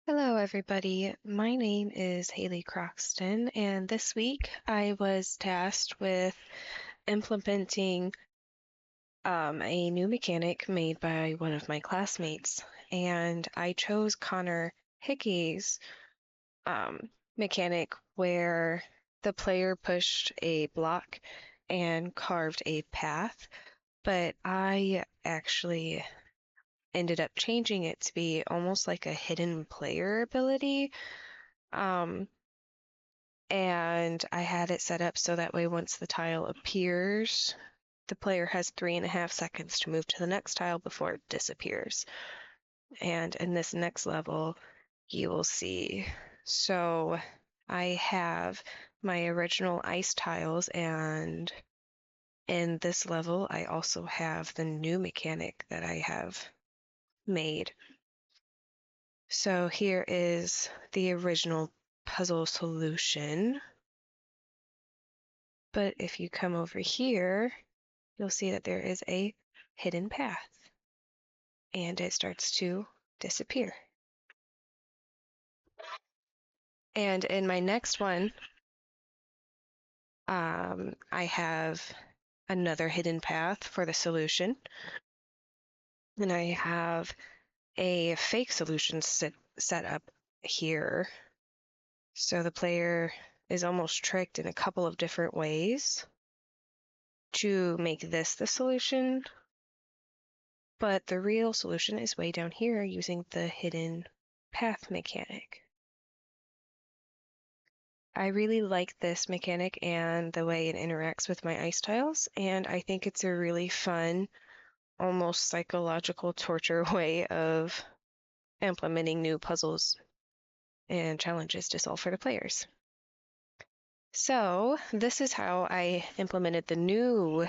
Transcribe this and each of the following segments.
Hello, everybody. My name is Haley Croxton, and this week I was tasked with implementing a new mechanic made by one of my classmates, and I chose Connor Hickey's mechanic where the player pushed a block and carved a path, but I actually ended up changing it to be almost like a hidden player ability. Um, and I had it set up so that way once the tile appears, the player has 3.5 seconds to move to the next tile before it disappears. And in this next level, you will see. So I have my original ice tiles, and in this level, I also have the new mechanic that I have made. So here is the original puzzle solution. But if you come over here, you'll see that there is a hidden path and it starts to disappear. And in my next one, I have another hidden path for the solution. And I have a fake solution set up here. So the player is almost tricked in a couple of different ways to make this the solution. But the real solution is way down here using the hidden path mechanic. I really like this mechanic and the way it interacts with my ice tiles, and I think it's a really fun, almost psychological torture way of implementing new puzzles and challenges to solve for the players. So this is how I implemented the new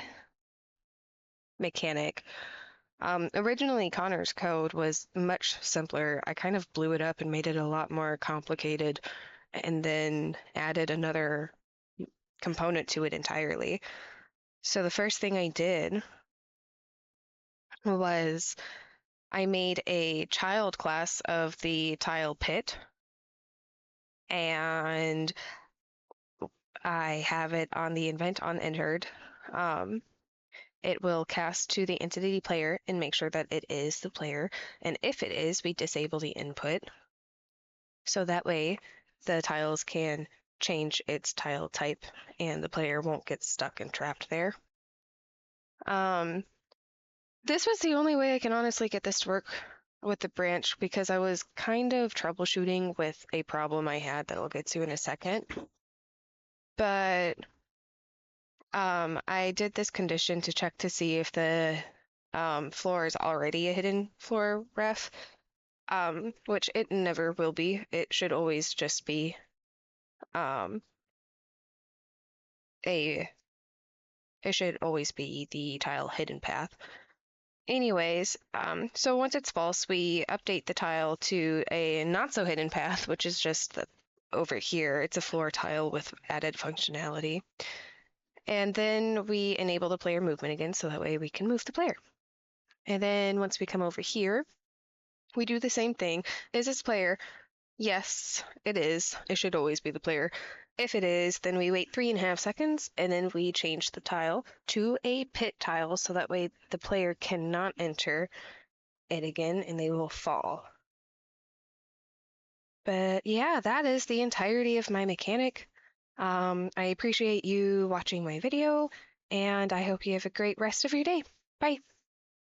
mechanic. Originally, Connor's code was much simpler. I kind of blew it up and made it a lot more complicated and then added another component to it entirely. So the first thing I did was I made a child class of the tile pit, and I have it on the event on entered. It will cast to the entity player and make sure that it is the player. And if it is, we disable the input. So that way the tiles can change its tile type and the player won't get stuck and trapped there. This was the only way I can honestly get this to work with the branch because I was kind of troubleshooting with a problem I had that I'll get to in a second. But I did this condition to check to see if the floor is already a hidden floor ref, which it never will be. It should always just be um, a, it should always be the tile hidden path. Anyways, so once it's false, we update the tile to a not so hidden path, which is just over here. It's a floor tile with added functionality. And then we enable the player movement again, so that way we can move the player. And then once we come over here, we do the same thing. Is this player? Yes, it is. It should always be the player. If it is, then we wait 3.5 seconds and then we change the tile to a pit tile so that way the player cannot enter it again and they will fall. But yeah, that is the entirety of my mechanic. I appreciate you watching my video and I hope you have a great rest of your day. Bye.